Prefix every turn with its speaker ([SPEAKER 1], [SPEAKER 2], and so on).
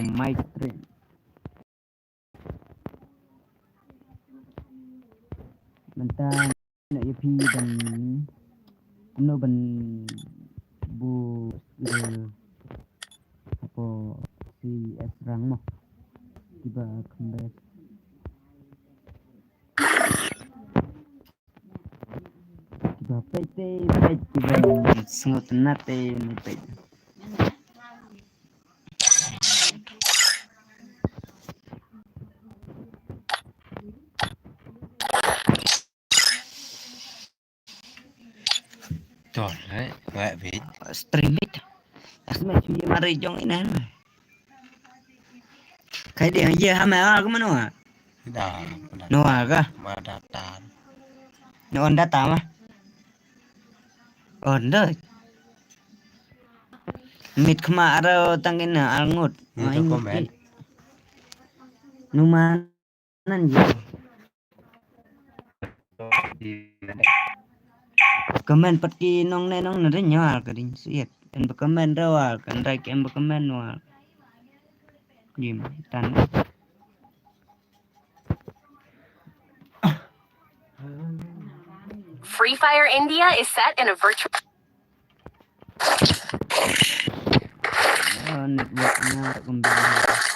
[SPEAKER 1] mic train benta na EP dan ano ban bu apa si es rang mo tiba kembali tiba pete tiba sungut nate pete
[SPEAKER 2] Toleh, wek bit.
[SPEAKER 1] streamit asma cuy mari jong inan kai dia ye hama ke mana
[SPEAKER 2] Dah,
[SPEAKER 1] no ka
[SPEAKER 2] datan.
[SPEAKER 1] no on data mah on deh mit kema aro tangina alngut
[SPEAKER 2] Itu komen.
[SPEAKER 1] numanan je komen patki nong ne nong nare nyal kadin siet en komen rawal kan rai kem komen wal jim tan
[SPEAKER 3] Free Fire India is set in a virtual...
[SPEAKER 1] networknya kembali